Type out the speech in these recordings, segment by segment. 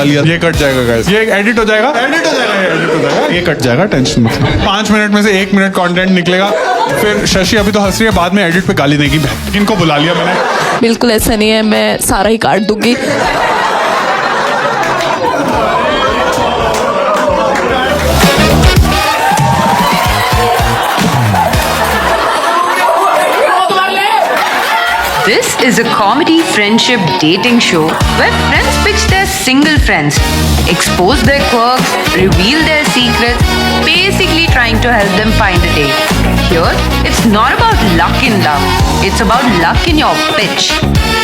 ये कट जाएगा गाइस, ये एडिट हो जाएगा, ये कट जाएगा, टेंशन मत लो। 5 मिनट में से 1 मिनट कंटेंट निकलेगा, फिर शशि अभी तो हंस रही है, बाद में एडिट पे गाली देगी। इनको बुला लिया मैंने। बिल्कुल ऐसा नहीं है, मैं सारा ही काट दूंगी। This is a comedy friendship dating show where friends pitch their single friends, expose their quirks, reveal their secrets, basically trying to help them find a date. Here, it's not about luck in love, it's about luck in your pitch.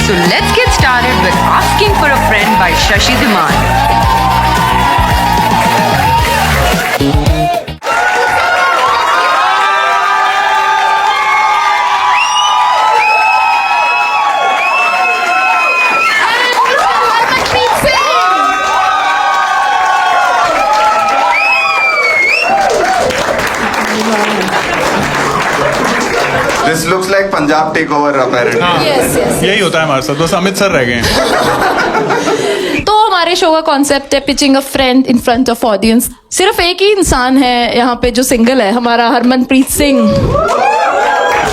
So let's get started with Asking for a Friend by Shashi Dhiman. This looks like Punjab takeover apparently. हाँ, यही होता है हमारे साथ, बस Amit sir रह गए हैं। तो हमारे शो का कॉन्सेप्ट है pitching a friend in front of audience. सिर्फ एक ही इंसान है यहाँ पे जो सिंगल है, हमारा हरमनप्रीत सिंह।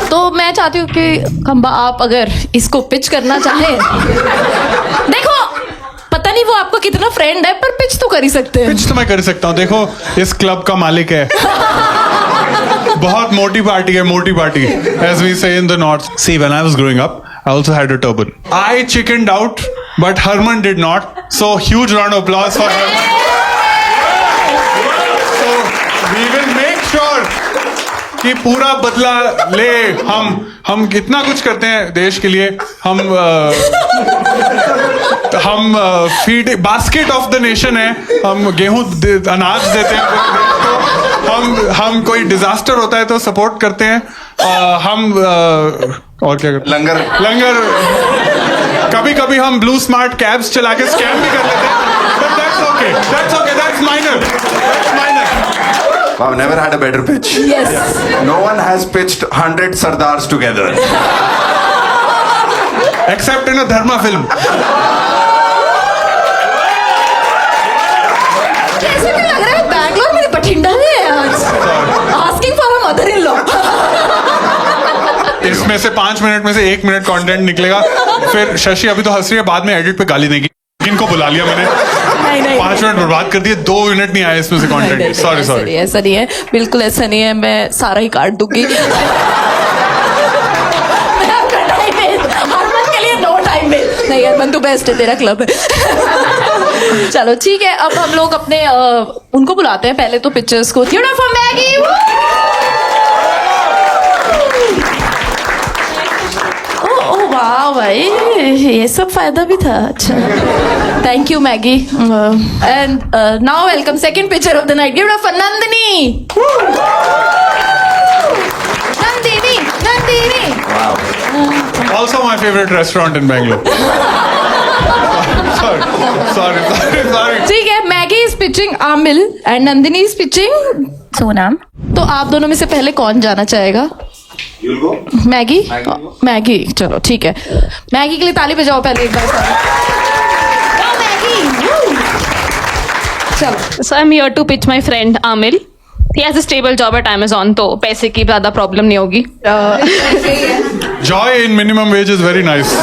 तो मैं चाहती हूँ कि खंबा आप अगर इसको पिच करना चाहें, देखो पता नहीं वो आपको कितना फ्रेंड है, पर पिच तो कर ही सकते हैं। पिच तो मैं कर सकता हूँ। देखो इस क्लब का मालिक है, बहुत मोटी पार्टी है, मोटी party, as we say in the north. See, when I was growing up, I also had a turban. I chickened out, but Harman did not. So huge round of applause for Harman. So we will make sure कि पूरा बदला ले। हम कितना कुछ करते हैं देश के लिए। हम feed basket of the nation है। हम गेहूं अनाज देते हैं। हम कोई डिजास्टर होता है तो सपोर्ट करते हैं। और क्या करते हैं? लंगर कभी कभी हम ब्लू स्मार्ट कैब्स चला के स्कैम भी कर लेते हैं। But that's okay, that's minor. Wow, never had a better pitch. Yes. No one has pitched 100 Sardars together. Except in a Dharma film. कैसे भी लग रहा है बैंगलोर मेरे बठिंडा में है आज। Asking for a mother-in-law. इसमें से 5 मिनट में से 1 मिनट कंटेंट निकलेगा, फिर शशि अभी तो हंस रही है, बाद में एडिट पे गाली देगी। इनको बुला लिया मैंने। नहीं 5 मिनट बर्बाद कर दिए, 2 मिनट नहीं आए इसमें से कंटेंट। सॉरी ऐसा नहीं है, बिल्कुल ऐसा नहीं है, मैं सारा ही काट दूंगी। हरमन के लिए नो टाइम में नहीं, हरमन तो बेस्ट है, तेरा क्लब है। चलो ठीक है, अब हम लोग अपने उनको बुलाते हैं। पहले तो पिक्चर्स को थिएटर फॉर मैगी। ओह वाह भाई, ये सब फायदा भी था। अच्छा, thank you Maggi. And now welcome second picture of the night. Give it up for Nandini. Nandini. Also my favorite restaurant in Bangalore. Sorry. ठीक है, Maggi is pitching Aamil and Nandini is pitching Sonam. तो आप दोनों में से पहले कौन जाना चाहेगा? मैगी। चलो ठीक है, मैगी के लिए ताली बजाओ पहले एक बार। चलो। So I'm here to pitch my friend Amil. He has a stable job at Amazon, तो पैसे की ज़्यादा प्रॉब्लम नहीं होगी। Joy in minimum wage is very nice.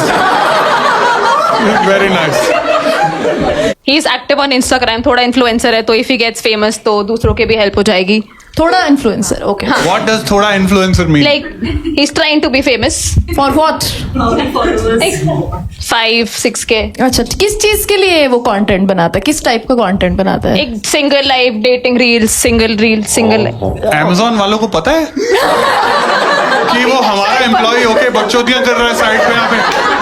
Very nice. He is active on Instagram, थोड़ा इन्फ्लुएंसर है, तो if he gets famous तो दूसरों के भी हेल्प हो जाएगी। थोड़ा इन्फ्लुएंसर, ओके। What does थोड़ा influencer mean? Like he's trying to be famous. For what? Like 5-6K. अच्छा, किस चीज के लिए वो कंटेंट बनाता है? किस टाइप का कंटेंट बनाता है? एक single life dating reels, single Amazon वालों को पता है कि वो हमारा एम्प्लॉय होके बकचोदियां कर रहा है साइड पे यहाँ पे।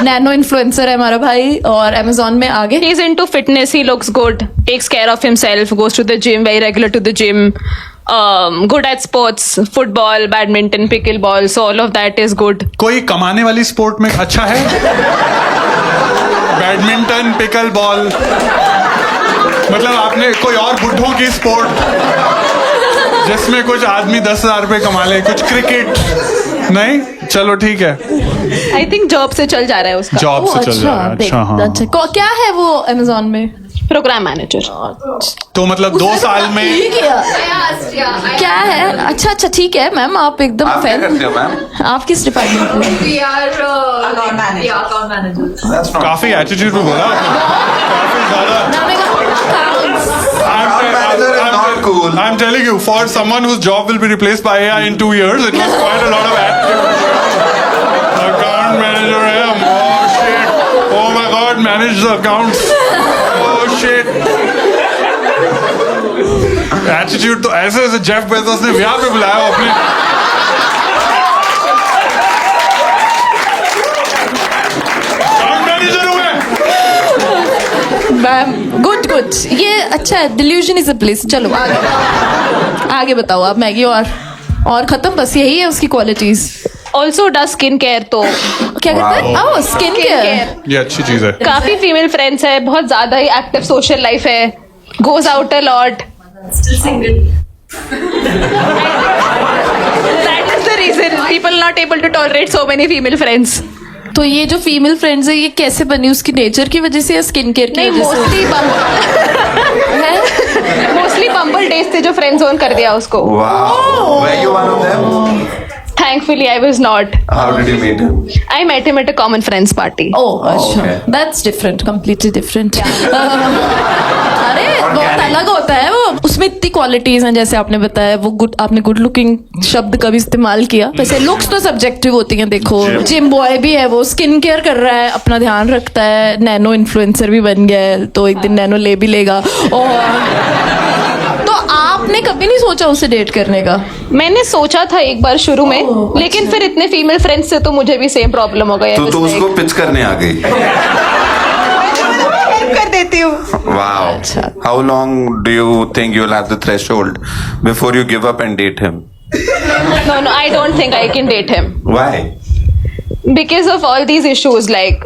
नैनो इन्फ्लुएंसर है हमारा भाई, और Amazon में आगे। He's into fitness, he looks good, takes care of himself, goes to the gym, very regular to the gym, good at sports, football, badminton, pickleball, so all of that is good. कोई कमाने वाली sport में अच्छा है? Badminton, pickle ball, मतलब आपने कोई और बुढ़ों की स्पोर्ट जिसमें कुछ आदमी 10,000 रुपए कमा ले, कुछ क्रिकेट नहीं? चलो ठीक है, I think जॉब से चल जा रहा है उसका। जॉब से चल जा रहा है। अच्छा हाँ। अच्छा, क्या है वो Amazon में? Program manager. तो मतलब 2 साल में ठीक है. क्या है? अच्छा ठीक है मैम, आप एकदम आप क्या फैन. करते हो मैम? आप किस डिपार्टमेंट में? That's not- काफी एटीट्यूड में बोला आपने. काफी ज्यादा. Account manager is not cool. I'm telling you, for someone whose job will be replaced by AI in 2 years, it was quite a lot of attitude. Account manager है. Oh shit. Oh my god, manage the accounts. Oh shit. Attitude तो ऐसे Jeff Bezos ने यहाँ पे बुलाया वो अपने. Account manager हूँ मैं. मैम गुड ये अच्छा है. Delusion is a place. चलो आगे बताओ आप. मैगी और खत्म, बस यही है उसकी qualities. Also does skin care तो क्या कहते हैं? ओह स्किन केयर. ये अच्छी चीज है. काफी फीमेल फ्रेंड्स है, बहुत ज्यादा ही एक्टिव सोशल लाइफ है, goes out a lot. That is the reason people not able to tolerate so many female friends. तो ये जो फीमेल फ्रेंड्स है ये कैसे बनी? उसकी नेचर की वजह से या स्किन केयर की नहीं, वजह से? मोस्टली बम्बल डेज थे जो फ्रेंड जोन कर दिया उसको. Wow. Were you one of them? Thankfully I was not. How did you meet him? I met him at a common friends party. ओह अच्छा, okay. That's different, completely different. अरे बहुत Organic. अलग होता है वो. उसमें इतनी क्वालिटीज हैं जैसे आपने बताया. वो गुड, आपने गुड लुकिंग शब्द कभी इस्तेमाल किया? वैसे लुक्स तो सब्जेक्टिव होती हैं. देखो जिम बॉय भी है, वो स्किन केयर कर रहा है, अपना ध्यान रखता है, नैनो इन्फ्लुएंसर भी बन गया है, तो एक दिन नैनो ले भी लेगा. और तो आपने कभी नहीं सोचा उसे डेट करने का? मैंने सोचा था एक बार शुरू में, लेकिन फिर इतने फीमेल फ्रेंड्स से तो मुझे भी सेम प्रॉब्लम हो गया. तो तू उसको पिच करने आ गई. हेल्प कर देती हूँ. Wow. How long do you think you'll have the threshold before you give up and date him? No, I don't think I can date him Why? because of all these issues. Like, I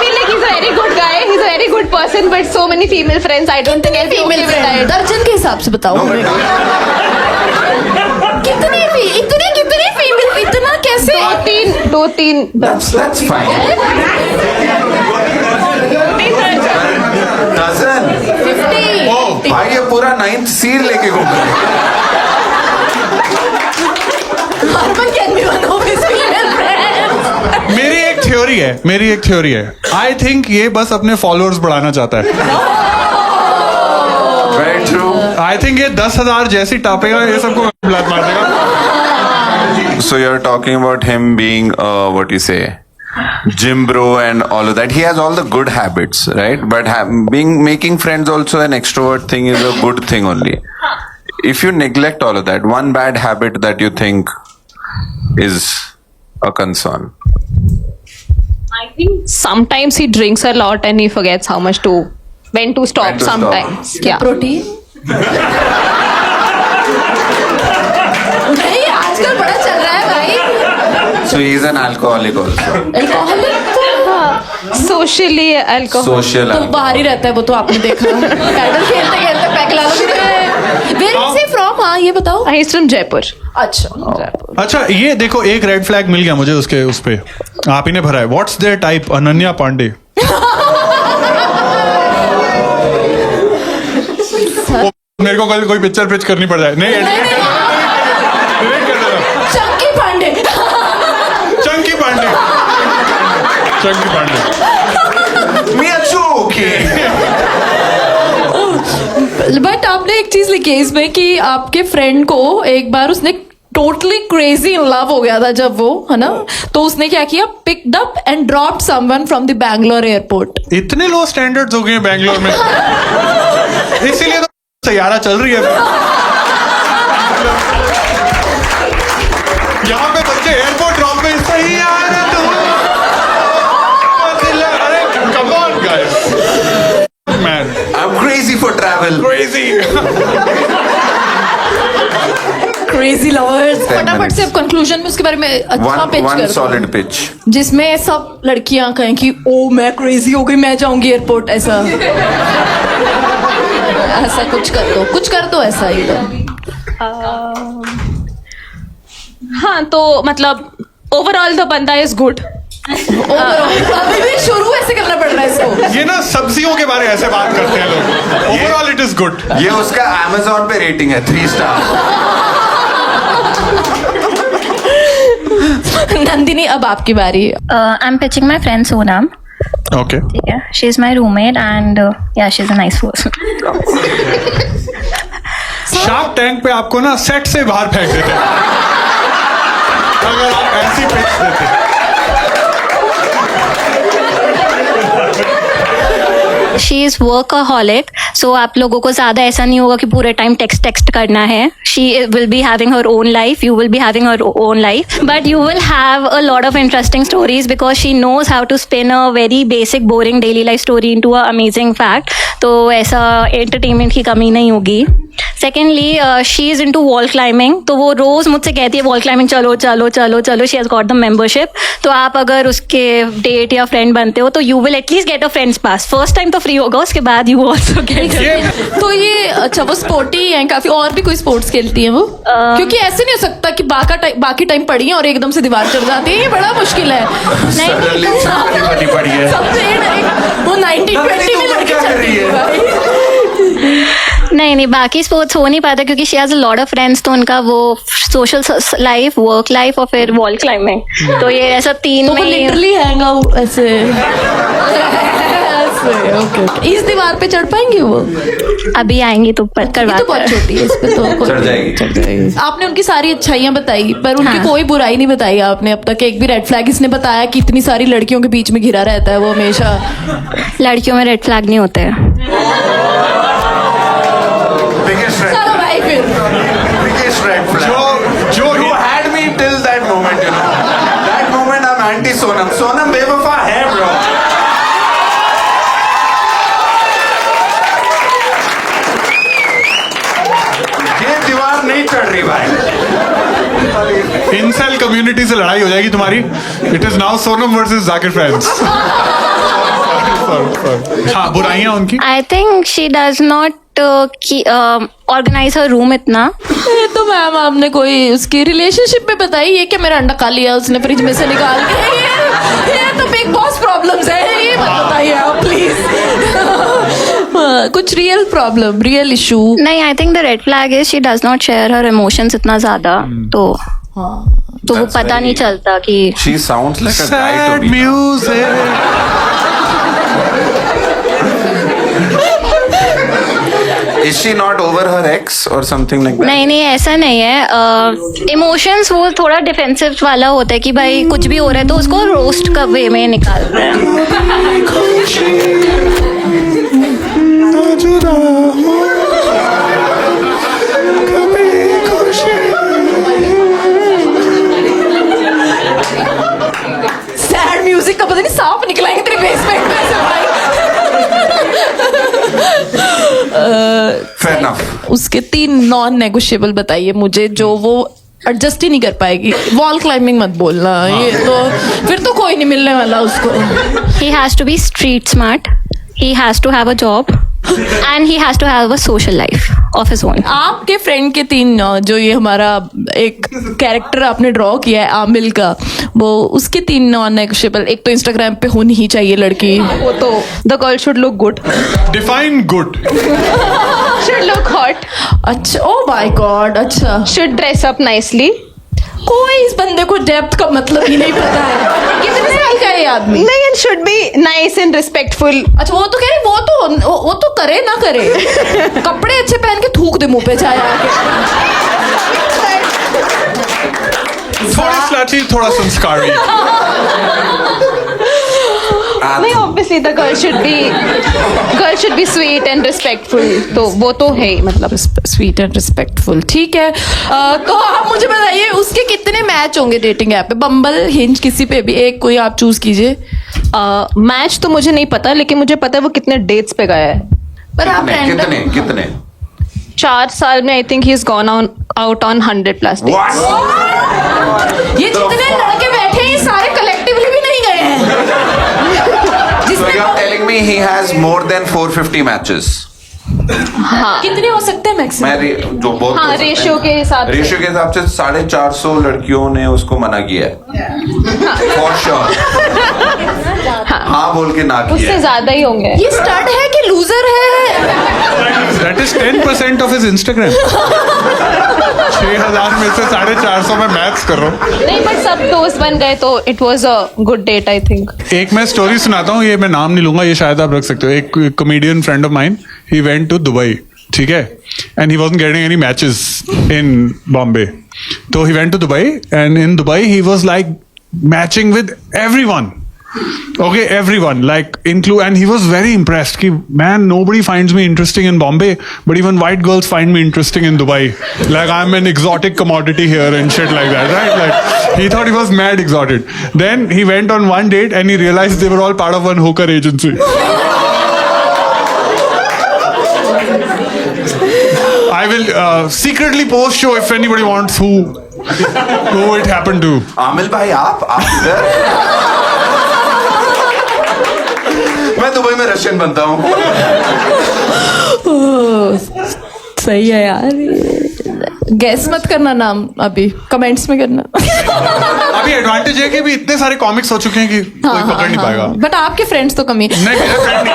mean, like he's a very good guy, he's a very good person, but so many female friends. I don't think I'll be female okay with friend that. दर्जन के हिसाब से बताओ. No, but कितनी female? इतना कैसे? दो तीन. that's fine. Dozen. 50. Oh. भाई ये पूरा 9th सील लेके घूम रहा है. Harman can be one of his female friends. मेरी एक थ्योरी है. आई थिंक ये बस अपने फॉलोअर्स बढ़ाना चाहता है. Very true. आई थिंक ये 10,000 जैसी टापेगा ये सबको ब्लैक मार देगा. So you're talking about him being what you say, gym bro and all of that. He has all the good habits, right? But making friends also an extrovert thing is a good thing only. If you neglect all of that, one bad habit that you think is a concern. I think sometimes he drinks a lot and he forgets how much to when to stop. When to stop. Sometimes, yeah. Protein नहीं, आजकल बड़ा चल रहा है भाई. So he is an alcoholic also. Alcoholic Socially alcohol. Social तो alcoholic. बाहर ही रहता है वो, तो आपने देखा. पैडल खेलते खेलते पैक ला लो. Where is he from? हाँ ये बताओ. He's from Jaipur. अच्छा अच्छा ये देखो एक रेड फ्लैग मिल गया मुझे उसके उस पे. आप ही ने भरा है. What's there type? Ananya Pandey. मेरे को कल कोई पिक्चर पिच करनी पड़ जाए. नहीं edit कर देना. Chunky Pandey. Chunky Pandey. Me too, okay. But आपने एक चीज लिखी है इसमें कि आपके फ्रेंड को एक बार उसने टोटली क्रेजी इन लव हो गया था जब वो, है ना, तो उसने क्या किया? Picked up and dropped someone from the Bangalore airport. इतने लो स्टैंडर्ड्स हो गए हैं बैंगलोर में. इसीलिए तो सैयारा चल रही है. यहाँ पे बच्चे एयरपोर्ट ड्रॉप में सही आ रहे तू. अरे come on guys. Man I'm crazy for travel. Crazy. Crazy lovers. 10 फटाफट minutes. से अब कंक्लूजन में उसके बारे में अच्छा पिच One कर दो, solid pitch. जिसमें सब लड़कियां कहें कि ओ मैं क्रेजी हो गई, मैं जाऊंगी एयरपोर्ट. ऐसा ऐसा कुछ कर दो ऐसा एकदम. हाँ, तो मतलब ओवरऑल द बंदा इज गुड. ओवरऑल अभी भी शुरू ऐसे करना पड़ रहा है इसको। ये ना सब्जियों के बारे में ऐसे बात करते हैं लोग। Overall it is good. ये उसका Amazon पे रेटिंग है 3 स्टार। नंदिनी, अब आपकी बारी। I'm pitching my friend Sonam. Okay ठीक है, she's my roommate and yeah, she's a nice person. Shark tank पे आपको ना सेट से बाहर फेंक देते हैं अगर आप ऐसी पिच देते। She is workaholic, so आप लोगों को ज़्यादा ऐसा नहीं होगा कि पूरे टाइम टेक्स्ट करना है. She will be having her own life, you will be having her own life, but you will have a lot of interesting stories because she knows how to spin a very basic boring daily life story into a amazing fact. तो ऐसा entertainment की कमी नहीं होगी. Secondly, she is into wall climbing, तो वो रोज़ मुझसे कहती है wall climbing चलो चलो चलो चलो. She has got the membership. तो आप अगर उसके डेट या फ्रेंड बनते हो तो you will at least get a friends pass. First time तो फ्री होगा, उसके बाद you also get it. तो ये अच्छा, वो स्पोर्टी हैं काफी, और भी कोई स्पोर्ट्स खेलती हैं वो? क्योंकि ऐसे नहीं हो सकता कि बाकी टाइम पढ़ी है और एकदम से दीवार चढ़ जाती है, ये बड़ा मुश्किल है। Suddenly छाती फटी पड़ी है। वो 1920 में लड़की चल रही है। नहीं, बाकी स्पोर्ट्स हो नहीं पाता क्योंकि she has a lot of friends, तो उनका वो सोशल लाइफ, वर्क लाइफ और फिर वॉल क्लाइंबिंग, तो ये ऐसा तीन तो में वो लिटरली हैंग आउट ऐसे। ओके, इस दीवार पे चढ़ पाएंगे वो? अभी आएंगी तो करवा। तो बहुत छोटी है, इस पे तो चढ़ जाएगी। आपने उनकी सारी अच्छाइयां बताई, पर उनकी हाँ। कोई बुराई नहीं बताई आपने अब तक। एक भी रेड फ्लैग इसने बताया कि इतनी सारी लड़कियों के बीच में घिरा रहता है वो हमेशा? लड़कियों में रेड फ्लैग नहीं होते हैं। Biggest red चलो भाई फिर। biggest red flag. जो You had me till that moment, you know. That moment I'm anti Sonam. Sonam बेवफा है bro. ये दीवार नहीं चढ़ रही भाई। इंसेल कम्युनिटी से लड़ाई हो जाएगी तुम्हारी। It is now Sonam versus Zakir friends. हाँ, बुराइयां उनकी। I think she does not organise her room इतना। ये तो मैम आपने कोई उसकी रिलेशनशिप में बताई, ये क्या मेरा अंडा खा लिया उसने फ्रिज में से निकाल के? ये तो बिग बॉस प्रॉब्लम्स है, ये मत बताइए आप प्लीज। कुछ रियल प्रॉब्लम, रियल इशू? नहीं, I think the red flag is she does not share her emotions इतना ज्यादा, तो वो That's पता नहीं very- चलता कि She sounds like a guy to Sad me. music. Is she not over her ex or something like that? नहीं ऐसा नहीं है। इमोशंस वो थोड़ा डिफेंसिव वाला होता है कि भाई कुछ भी हो रहा है तो उसको रोस्ट का वे में निकालते हैं। सैड म्यूजिक का पता नहीं सांप निकलाएंगे तेरे बेसमेंट में से भाई। Fair enough. उसके 3 नॉन नेगोशिएबल बताइए मुझे जो वो एडजस्ट ही नहीं कर पाएगी। वॉल क्लाइंबिंग मत बोलना, ये तो फिर तो कोई नहीं मिलने वाला उसको। He has to be street smart. He has to have a job. And he has to have a social life of his own. आपके फ्रेंड के 3 जो ये हमारा एक कैरेक्टर आपने ड्रॉ किया है आमिल का, वो उसके 3 नॉन नेगोशिएबल। एक तो इंस्टाग्राम पे होनी ही चाहिए लड़की, वो तो the girl should look good, Define good. Should look hot, अच्छा ओ माय गॉड, अच्छा शुड ड्रेस अप नाइसली। कोई इस बंदे को डेप्थ का मतलब ही नहीं पता है। कितने साल का है ये आदमी? नहीं, and should be nice and respectful. अच्छा वो तो कह रही वो तो करे ना करे, कपड़े अच्छे पहन के थूक दे मुंह पे चाहे आके। थोड़ी स्लैची, थोड़ा संस्कारी। नहीं, obviously the girl should be sweet and respectful, तो वो तो है ही, मतलब स्वीट एंड रिस्पेक्टफुल, ठीक है। तो आप मुझे बताइए उसके कितने मैच होंगे डेटिंग ऐप पे? बम्बल, हिंज, किसी पे भी एक कोई आप चूज कीजिए। मैच तो मुझे नहीं पता, लेकिन मुझे पता है वो कितने डेट्स पे गया है। पर आप कितने random- कितने 4 साल में I think he is gone out on 100+ dates। What? ये जितने लड़के बैठे हैं ये सारे कलेक्टिवली भी नहीं गए हैं। So you're telling me he has more than 450 matches? कितने हो सकते हैं मैक्सिमम? मैं जो बहुत हाँ, रेशियो के हिसाब से। रेशियो के हिसाब से 450 लड़कियों ने उसको मना किया है फॉर श्योर। हाँ बोल के ना किया उससे है। ज्यादा ही होंगे। ये स्टड है कि लूजर है? That is 10% of his Instagram. 6,000 में से 450 में मैथ्स कर रहा हूँ। नहीं, बट सब दोस्त बन गए तो it was a good date I think. एक मैं स्टोरी सुनाता हूँ, ये मैं नाम नहीं लूंगा, ये शायद आप रख सकते हो। एक comedian friend of mine, he went to Dubai, ठीक है, and he wasn't getting any matches in Bombay, तो he went to Dubai and in Dubai he was like matching with everyone. Okay, everyone, like include, and he was very impressed. Ki, man, nobody finds me interesting in Bombay, but even white girls find me interesting in Dubai. Like I'm an exotic commodity here and shit like that, right? Like he thought he was mad exotic. Then he went on one date and he realized they were all part of one hooker agency. I will secretly post show if anybody wants who it happened to. आमिल भाई आप इधर मैं Dubai में Russian बनता हूँ। सही है यार। गैस मत करना नाम, अभी कमेंट्स में करना। अभी एडवांटेज है कि भी इतने सारे कॉमिक्स हो चुके हैं कि कोई पकड़ नहीं पाएगा। बट आपके फ्रेंड्स तो कमी। नहीं, मेरे फ्रेंड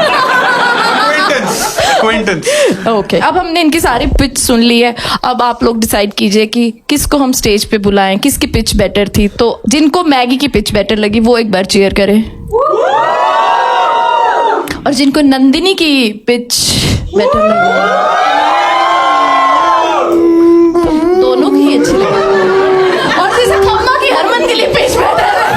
acquaintance. ओके, अब हमने इनकी सारी पिच सुन ली है। अब आप लोग डिसाइड कीजिए कि किसको हम स्टेज पे बुलाएं, किसकी पिच बेटर थी। तो जिनको मैगी की पिच बेटर लगी वो एक बार चीयर करें, और जिनको नंदिनी की पिच बेटर लगी, दोनों की अच्छी लगी, और जैसे खम्मा की हरमन के लिए पिच बेटर है।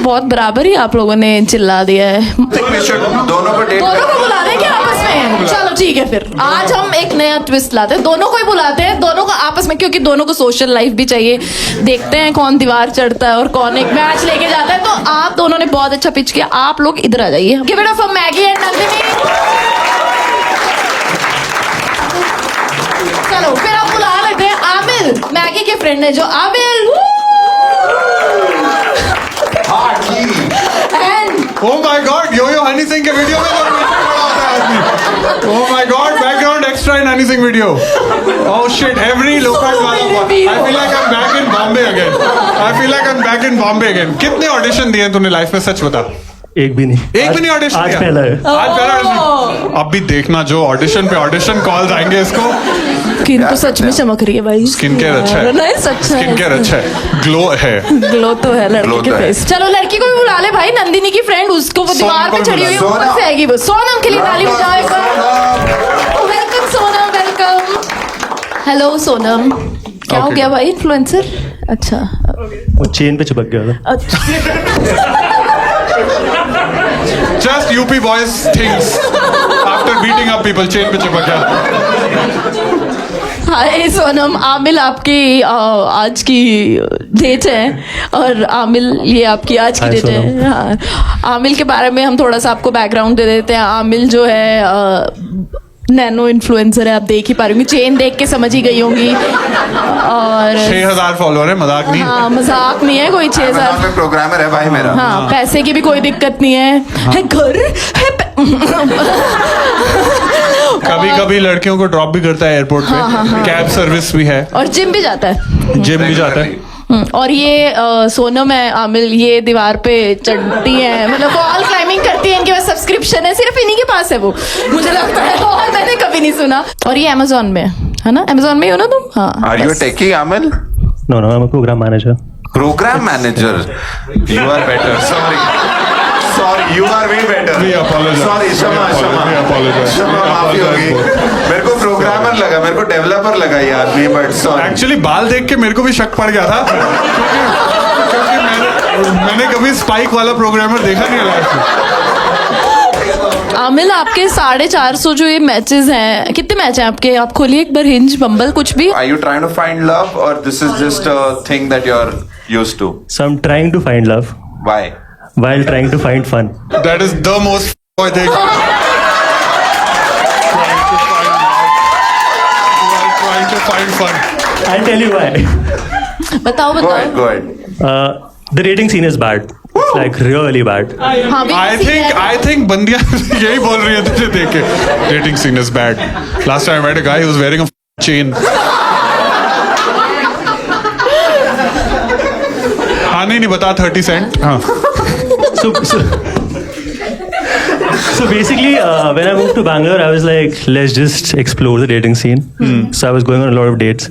बहुत बराबर ही आप लोगों ने चिल्ला दिया है। दोनों को डेट दोनों को बुला दें क्या आपस में? चलो ठीक है, फिर आज हम एक नया ट्विस्ट लाते हैं, दोनों को ही बुलाते हैं, दोनों को आपस में, क्योंकि दोनों को सोशल लाइफ भी चाहिए। देखते हैं कौन दीवार चढ़ता है और कौन एक मैच लेके जाता है। तो आप दोनों ने बहुत अच्छा पिच किया, आप लोग इधर आ जाइए। Give it up for Maggi and Nandini. चलो फिर आप बुला लेते हैं आमिल, मैगी के फ्रेंड है जो आमिल। एंड Oh my God, यो हनी सिंह के वीडियो में तो पीछे खड़ा होता है आदमी। Oh my God, background extra in Honey Singh video. Oh shit, every local वाला। I feel like I'm back in Bombay again. I feel like I'm back in Bombay again. कितने ऑडिशन दिए तूने लाइफ में, सच बता? एक भी नहीं। एक भी नहीं ऑडिशन आज दिया? पहला है। आज पहला ऑडिशन। अब भी देखना, जो ऑडिशन पे ऑडिशन कॉल्स आएंगे इसको। स्किन तो सच में चमक रही है भाई। स्किन केयर अच्छा है। नहीं, सच है। स्किन केयर अच्छा है, ग्लो है। ग्लो तो है लड़की Glow के तो है। फेस। चलो लड़की को भी बुला ले भाई, नंदिनी की फ्रेंड, उसको वो दीवार पे को भी चढ़ी हुई है, बुला। ऊपर से आएगी वो। सोनम के लिए ताली बजाओ एक बार। Welcome Sonam, welcome. Hello Sonam, क्या हो Okay. गया भाई? इन्फ्लुएंसर? अच्छा वो चेन पे चिपक गया था। Just UP boys things. After beating up people, chain पे चिपक गया। हाय सोनम, आमिल आपकी आज की डेट है, और आमिल ये आपकी आज की हाय डेट है। सोनम। हाँ, आमिल के बारे में हम थोड़ा सा आपको बैकग्राउंड दे देते हैं। आमिल जो है नैनो इन्फ्लुएंसर है, आप देख ही पा रही होंगी, चेन देख के समझ ही गई होंगी। और 6,000 फॉलोअर है, मजाक नहीं। हाँ, मजाक नहीं है कोई। 6,000। में प्रोग्रामर है भाई मेरा। हाँ, पैसे की भी कोई दिक्कत नहीं है घर है कभी कभी लड़कियों को ड्रॉप भी करता है एयरपोर्ट पे, कैब सर्विस भी है, और जिम भी जाता है। जिम भी जाता है। और ये सोनम है आमिल, ये दीवार पे चढ़ती है, मतलब वॉल क्लाइंबिंग करती है। इनके पास सब्सक्रिप्शन है, सिर्फ इन्हीं के पास है वो, मुझे लगता है, और मैंने कभी नहीं सुना। और ये अमेजोन में है ना? अमेजोन में ही हो ना तुम? हाँ। Are you a techie, Amil? No no, I am program manager. Program manager. You are better. Sorry, you are way better. We apologize. Sorry, क्षमा, We apologize. क्षमा, माफी होगी। मेरे को प्रोग्रामर लगा, मेरे को डेवलपर लगा ये आदमी, बट सॉरी। एक्चुअली बाल देख के मेरे को भी शक पड़ गया था, क्योंकि मैंने कभी स्पाइक वाला प्रोग्रामर देखा नहीं है लाइफ में। आमिल, आपके 450 जो ये मैचेस हैं, कितने मैच हैं आपके? आप खोलिए एक बार हिंज, बम्बल, कुछ भी। Are you trying to find love or this is just a thing that you're used to? So I'm trying to find love Why? while trying to find fun. That is the most boy thing. Trying to find fun. I'll tell you why. बताओ Go बताओ। ahead, go ahead. The dating scene is bad. It's like really bad. हाँ I think बंदियां यही बोल रही है तुझे देख के. Dating scene is bad. Last time I met a guy who was wearing a chain. हाँ नहीं बता 30 cent. हाँ. So basically, when I moved to Bangalore, I was like, let's just explore the dating scene. So I was going on a lot of dates.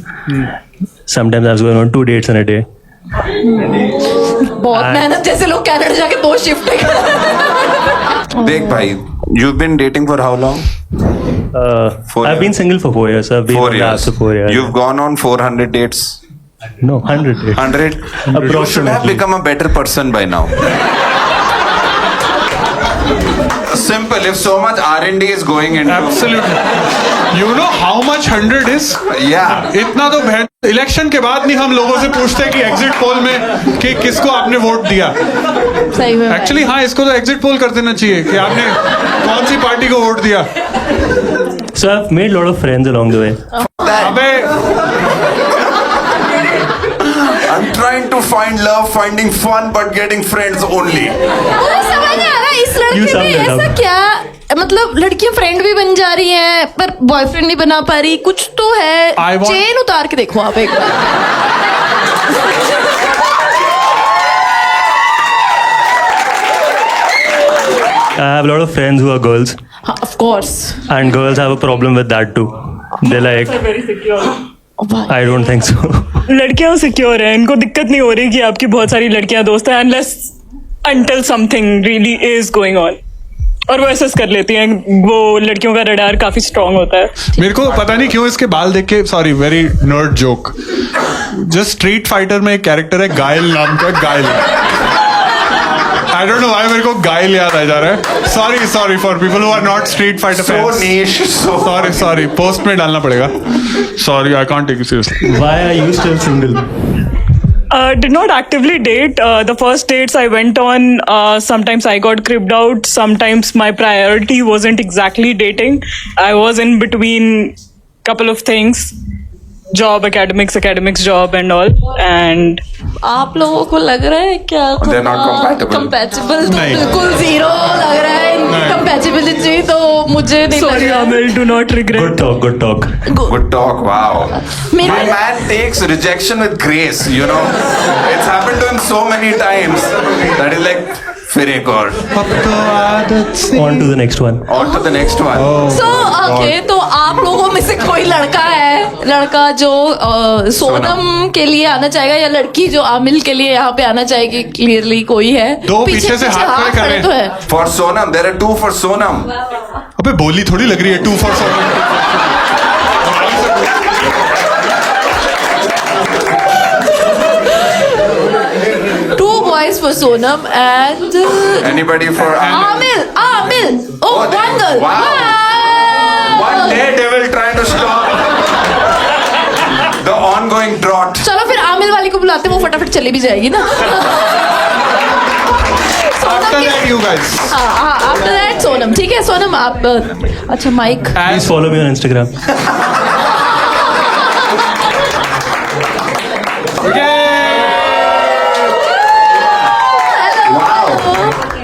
Sometimes I was going on 2 dates in a day. बहुत मेहनत जैसे लोग Canada जाके 2 shift देख भाई, you've been dating for how long? 4 I've been single for 4 years. So I've been 4 on the apps years. for 4 years. You've gone on 400 dates. No, 100 dates. 100. You should have Approximately. become a better person by now. Simple. If so much R&D is going into. Absolutely. You know how much 100 is? Yeah. इतना तो election के बाद नहीं हम लोगों से पूछते कि एग्जिट पोल में कि किसको आपने वोट दिया. सही में एक्चुअली हाँ, इसको तो एग्जिट पोल कर देना चाहिए कि आपने कौन सी पार्टी को वोट दिया. So I've made a lot of friends along the way. अबे I'm trying to find love, finding fun, but getting friends only. समझ नहीं आ रहा इस You लड़के sum में it up. ऐसा क्या मतलब लड़कियां फ्रेंड भी बन जा रही हैं पर बॉयफ्रेंड नहीं बना पा रही कुछ तो है. I want- चेन उतार के देखो आप एक बार. I have a lot of friends who are girls, of course. and girls have a problem with that too. They're like, I don't think so. लड़कियां सिक्योर है, इनको दिक्कत नहीं हो रही कि आपकी बहुत सारी लड़कियां दोस्त हैं unless until something really is going on, और वो एसेस कर लेती हैं. वो लड़कियों का रडार काफी स्ट्रांग होता है. मेरे को पता नहीं क्यों इसके बाल देख के, sorry very nerd joke, just street fighter में एक कैरेक्टर है गाइल नाम का. गाइल, आई डोंट नो व्हाई मेरे को गाइल याद आ जा रहा है. Sorry for people who are not street fighter So fans. niche. So. Sorry post में डालना पड़ेगा. Sorry I can't take it seriously. Why are you still single? Did not actively date. The first dates I went on, sometimes I got creeped out. Sometimes my priority wasn't exactly dating. I was in between couple of things. Job, academics, job and all. And आप लोगों को लग रहा है क्या They're not compatible. Compatible नहीं. बिल्कुल zero लग रहा है. नहीं. कंपैटिबिलिटी तो मुझे नहीं लग sorry, रहा. Amil, do not regret. Good talk, good talk. Good talk. Wow. मेरे- My man takes rejection with grace. You know, it's happened to him so many times that is like, फिर एक और. On to the next one. On to the next one. So, okay, तो आप लोगों में से कोई लड़का जो सोनम के लिए आना चाहेगा या लड़की जो आमिल के लिए यहाँ पे आना चाहेगी, क्लियरली कोई है. दो पीछे से हाथ खड़े कर रहे हैं. तो है. For Sonam, there are 2 for Sonam. अबे बोली थोड़ी लग रही है 2 for Sonam. Two boys for Sonam and Anybody for Amil? Amil. Oh, Oh, one girl. wow. Wow. One daredevil trying to stop the ongoing drought. चलो फिर आमिल वाली को बुलाते हैं, वो फटाफट चली भी जाएगी ना. After that you guys. हाँ, आफ्टर दैट सोनम. ठीक है सोनम, आप अच्छा mic. Please follow me on Instagram.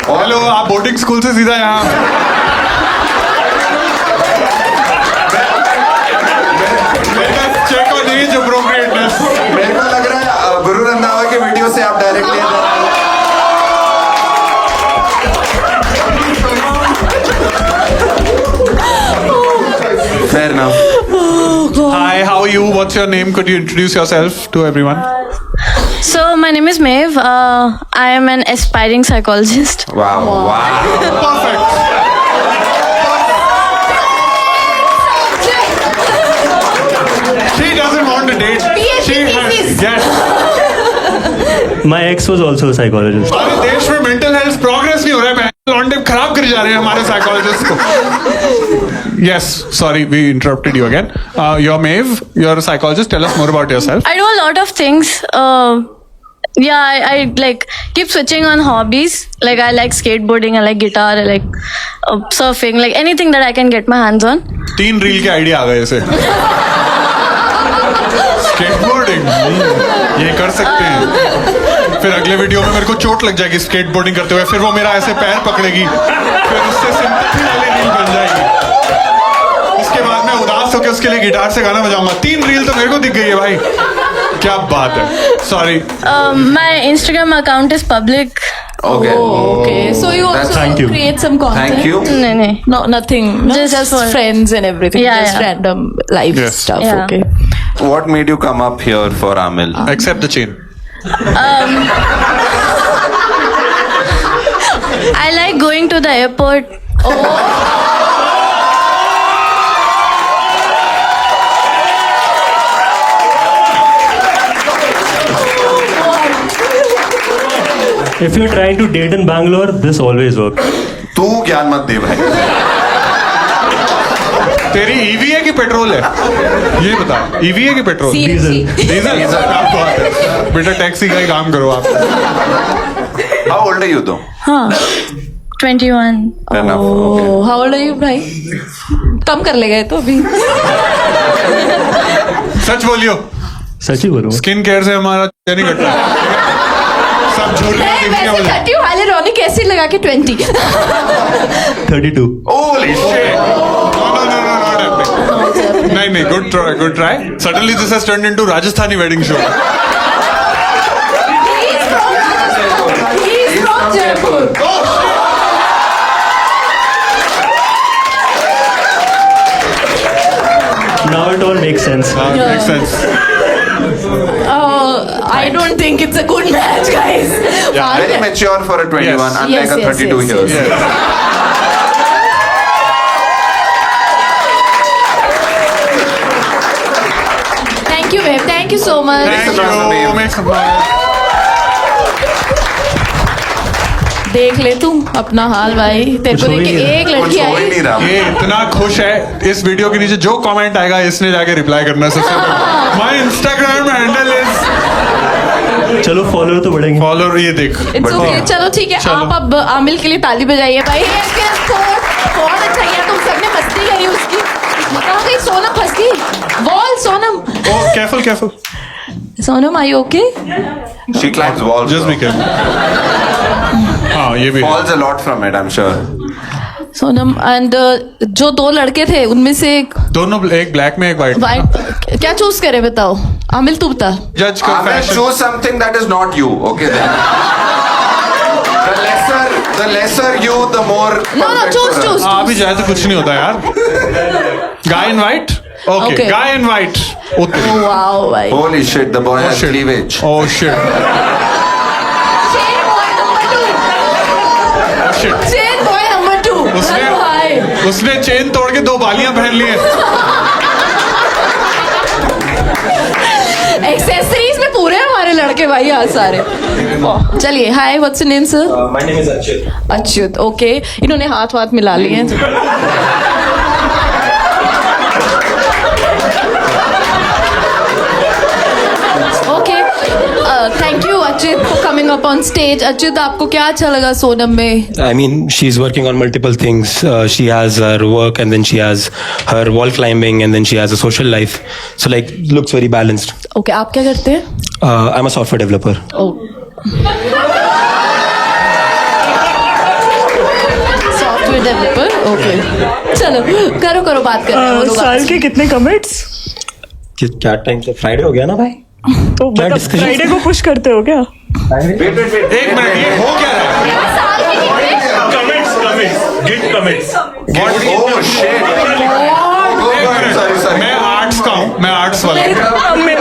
Hello, आप बोर्डिंग स्कूल से सीधा यहाँ. Check on age appropriateness. मेरे को लग रहा है गुरु रंधावा के वीडियो से आप directly Fair enough. Hi, how are you? What's your name? Could you introduce yourself to everyone? So my name is Maeve. I am an aspiring psychologist. Wow. Perfect. She doesn't want to date. She has. Yes. My ex was also a psychologist. हमारे देश में mental health progress नहीं हो रहा है. लॉन्डे खराब कर जा रहे हैं हमारे साइकोलॉजिस्ट को. Yes, sorry, we interrupted you again. You're Maeve. You're a psychologist. Tell us more about yourself. I do a lot of things. I like keep switching on hobbies. Like I like skateboarding, I like guitar, I like surfing, like anything that I can get my hands on. 3 reel के idea आ गए इसे. Skateboarding ये कर सकते हैं. फिर अगले video में मेरे को चोट लग जाएगी स्केटबोर्डिंग करते हुए, फिर वो मेरा ऐसे पैर पकड़ेगी, फिर उससे सिंपैथी वाली रील बन जाएगी। उसके बाद मैं उदास होकर उसके लिए गिटार से गाना बजाऊंगा। 3 रील तो मेरे को दिख गई है भाई, क्या बात है। Sorry. My Instagram account is public. Okay. Okay, so you also Thank you. create some content. Thank you. No. No, nothing. Just for- friends and everything. Yeah, just yeah. random live Yes. stuff. Yeah. Okay. What made you come up here for Amil? Except the chain. I like going to the airport. If you're trying to date in Bangalore, this always works. तू ज्ञान मत दे भाई। तेरी EV है कि petrol है, ये बता। ईवी है कि पेट्रोल? CNG. डीजल। क्या बात है बेटा, टैक्सी का ही काम करो आप। How old are you though? 21. Enough. Okay. Oh, how old are you, भाई? कम कर ले गए तो अभी। सच बोलियो, सच ही बोलूंगा। स्किन केयर से हमारा नहीं कटता, सब झूठ नहीं, वैसे 30 हाइलुरोनिक एसिड लगा के 20। 32. Holy shit! No, नहीं, good try. Suddenly this has turned into Rajasthani wedding show. He's from Jaipur. Now it all makes sense. Makes sense. I don't think it's a good match, guys. Very mature for a 21, Yes. unlike a 32 years. Yes. Thank you, babe. Thank you so much. Thank Make some you. noise. Make some noise. देख ले तू अपना हाल भाई, तेरे कुछ को हो ही देख के नहीं रहा। एक कुछ लड़की हो ही आई। नहीं रहा। ये इतना खुश है, इस वीडियो के नीचे जो कमेंट आएगा इसने जाके रिप्लाई करना है सबसे पहले। माय इंस्टाग्राम हैंडल इज चलो फॉलो तो बढ़ेंगे। फॉलो, ये देख। It's okay. चलो ठीक है, चलो। आप अब आमिल के लिए ताली बजाइए भाई। बहुत अच्छा किया, तुम सबने मस्ती करी उसकी। कहाँ गई सोनम? फंस गई wall. Sonam, Oh, careful. Sonam I okay? She climbs walls. Just though. be careful. हाँ, ये भी है। Falls a lot from it, I'm sure. Sonam and जो 2 लड़के थे उनमें से एक दोनों, एक ब्लैक में एक व्हाइट। वाइट, क्या चूज करे बताओ? आमिल तू बता। जज कर Amil, fashion. choose something that is not you. Okay then. The lesser you, the more. No, perfect choose, for her. choose. हाँ, अभी जाए तो कुछ नहीं होता यार। Guy in white. Okay, Okay. Guy in white. Wow भाई। Holy shit, the boy has cleavage. Oh shit. Chain boy number 2। उसने चेन तोड़ के 2 बालियां पहन ली हैं। एक्सेसरीज में पूरे हैं हमारे लड़के भाई आज सारे। चलिए, hi, what's your name sir? My name is Achyut. Achyut. Okay, इन्होंने हाथ मिला लिए हैं। Okay, thank you Achyut for coming up on stage. Achyut, आपको क्या अच्छा लगा सोनम में? I mean, she's working on multiple things. She has her work, and then she has her wall climbing, and then she has a social life. So, like, looks very balanced. Okay, आप क्या करते हैं? I'm a software developer. Software developer. Okay, चलो करो बात करते हैं वो लोग साल आपसे। के कितने कमिट्स? क्या टाइम से फ्राइडे हो गया ना भाई? तो क्या मतलब discussion? फ्राइडे को पुश करते हो क्या? एक मिनट, ये हो क्या रहा है? साल के कितने? Oh shit. Sorry. मैं आर्ट्स का हूँ, मैं आर्ट्स वाला हूँ।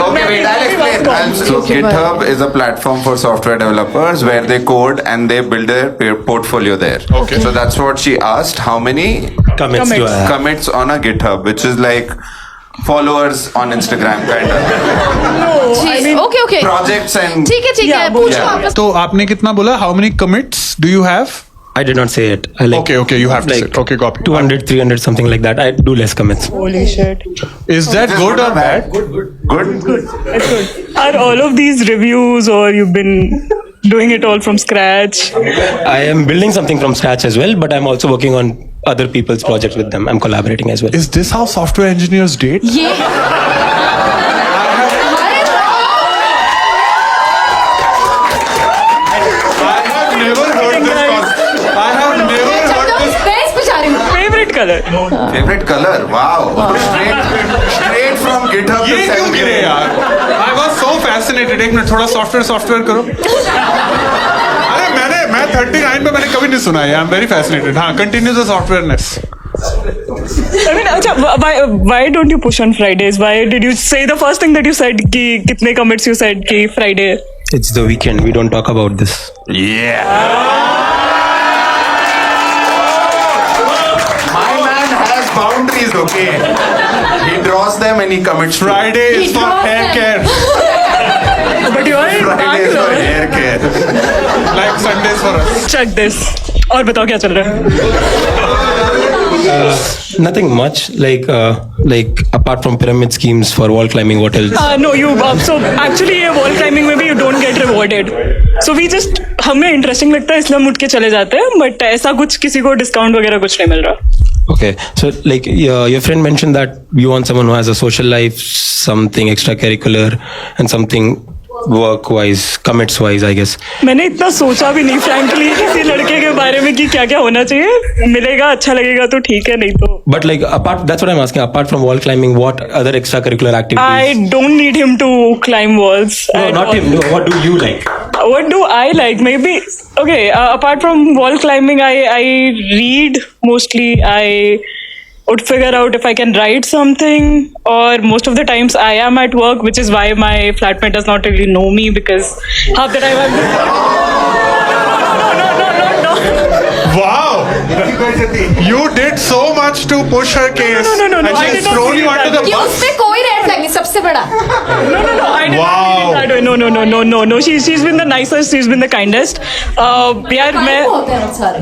Okay, wait, I'll explain. So GitHub is a platform for software developers where they code and they build their portfolio there. Okay. So that's what she asked. How many Commits do I have? commits on a GitHub, which is like followers on Instagram kind of जी, okay projects and ठीक है Yeah, पूछो yeah. वापस। तो आपने कितना बोला? How many commits do you have? I did not say it. I like Okay, you have to like say it. Okay, got it. 200, 300, something like that. I do less commits. Holy shit. Is that Is this good or bad? Good. It's good. Are all of these reviews, or you've been doing it all from scratch? I am building something from scratch as well, but I'm also working on other people's projects with them. I'm collaborating as well. Is this how software engineers date? ये color. Favorite color? Wow. Straight from GitHub to ये क्यों 7 गिरे यार? I was so fascinated. एक minute थोड़ा software करो. अरे मैं 39 पे मैंने कभी नहीं सुना है. I'm very fascinated. हाँ, continue the softwareness. I mean, why don't you push on Fridays? Why did you say the first thing that you said कि कितने commits you said कि Friday? It's the weekend. We don't talk about this. Yeah. My man has boundaries, okay? He draws them and he commits. Friday is He for draws hair them. care. But you're in Friday is for Bangalore. hair care. Like Sundays for us. Check this. और बताओ क्या चल रहा है? Nothing much. Like apart from pyramid schemes for wall climbing, what else? No, you. So actually, ये wall climbing में भी you don't get rewarded. So we just हमें interesting लगता है इसलिए हम उठ के चले जाते हैं. But ऐसा कुछ किसी को discount वगैरह कुछ नहीं मिल रहा. Okay, so like your friend mentioned that you want someone who has a social life, something extracurricular, and something work-wise, commits-wise, I guess. मैंने इतना सोचा भी नहीं frankly किसी लड़के के बारे में कि क्या क्या होना चाहिए. मिलेगा अच्छा लगेगा तो ठीक है, नहीं तो. But like that's what I'm asking. Apart from wall climbing, what other extracurricular activities? I don't need him to climb walls. No, at not all. him. No, what do you like? What do I like? Maybe okay. Apart from wall climbing, I read mostly. I would figure out if I can write something, or most of the times I am at work, which is why my flatmate does not really know me because half the time Wow! You did so much to push her case. No, And I she's did not thrown feel you under that. the कि bus. उसमें कोई red flag नहीं सबसे बड़ा. No, I did Wow. not feel that way. No. She's been the nicest. She's been the kindest. यार मैं होते हैं सारे.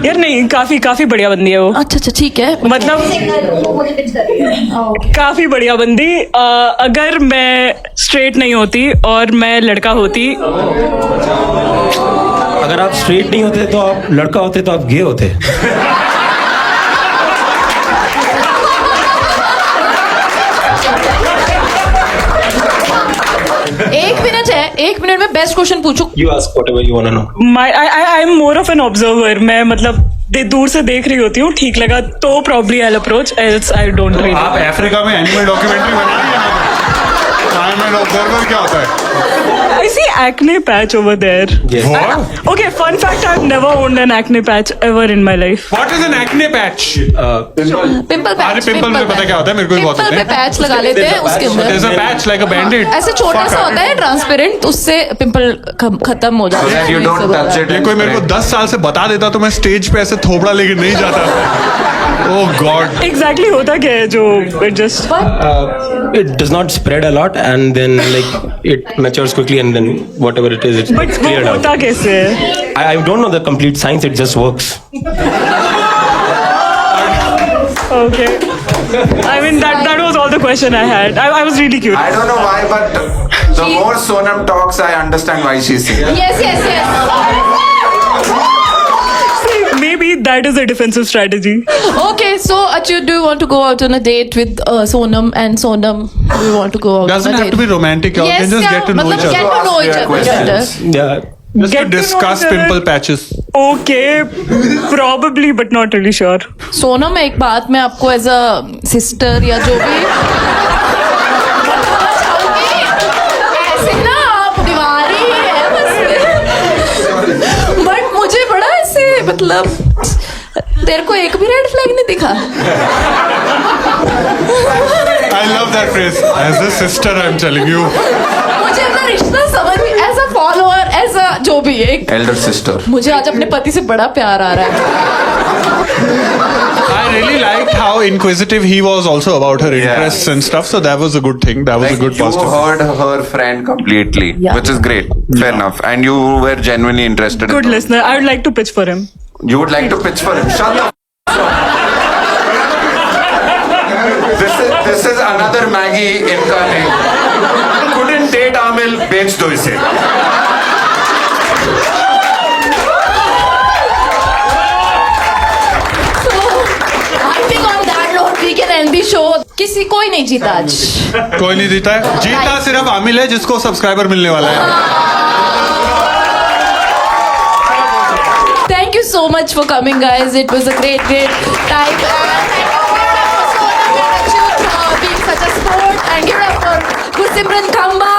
यार नहीं काफी बढ़िया बंदी है वो. अच्छा ठीक है. मतलब काफी बढ़िया बंदी. अगर मैं स्ट्रेट नहीं होती और मैं लड़का होती. अगर आप straight नहीं होते तो आप लड़का होते तो आप gay होते. एक मिनट में बेस्ट क्वेश्चन पूछू. You ask whatever you wanna know. I am more of an observer. मैं मतलब दूर से देख रही होती हूँ. ठीक लगा तो probably I'll approach. Else I don't really. आप अफ्रीका में एनिमल डॉक्यूमेंट्री बना रही हैं. I'm an observer क्या होता है? I see acne patch over there. Yes. What? Okay, fun fact: I've never owned an acne patch ever in my life. What is an acne patch? Pimple अरे patch. Pimple में पता क्या होता है? मेरे को भी बहुत पिंपल होते पे हैं. पैच लगा लेते हैं उसके There's अंदर. a patch like a bandit. ऐसे छोटा सा होता है ट्रांसपेरेंट, उससे पिंपल खत्म हो जाता So that है. you don't touch it. ये कोई मेरे को 10 साल से बता देता तो मैं स्टेज पे ऐसे थोपड़ा लेके नहीं जाता. Oh God. Exactly होता क्या है जो it just. It does not spread a lot, and then like it matures quickly, and then whatever it is, it's But वो cleared out. होता कैसे है? I don't know the complete science. It just works. Okay. I mean that was all the question I had. I was really curious. I don't know why, but the more Sonam talks, I understand why she's singing. Yes. Maybe that is a defensive strategy. Okay, so Achyut, do you want to go out on a date with Sonam, and Sonam, do you want to go out Doesn't on a have date? to be romantic. You Yes, can just yeah, get to know मतलब each get other. to know Ask each your other better. questions. Yeah. Just Get to to know discuss each other. pimple patches. Okay, probably, but not really sure. Sonam, एक बात मैं आपको as a sister या जो भी बताना चाहूंगी, ऐसे ना आप दीवारी है बस. बट मुझे बड़ा ऐसे मतलब तेरे को एक भी रेड फ्लैग नहीं दिखा. I love that phrase. As a sister, I'm telling you. मुझे अपना रिश्ता समझ as a follower, as a जो भी एक. Elder sister. मुझे आज अपने पति से बड़ा प्यार आ रहा है. I really liked how inquisitive he was also about her interests and stuff. So that was a good thing. That was Like a good you positive. heard her friend completely, Yeah. which is great. Fair enough. And you were genuinely interested. Good in listener. I would like to pitch for him. You would like to pitch for him. Shut up. This is another Maggie incarnate. Couldn't date Amil, बेच दो इसे. I think on that note we can end the show. किसी कोई नहीं जीता आज. कोई नहीं जीता है. जीता सिर्फ आमिल है जिसको सब्सक्राइबर मिलने वाला है. Thank you so much for coming, guys. It was a great time. And thank you for being such a sport. And give it up for Gursimran Khamba.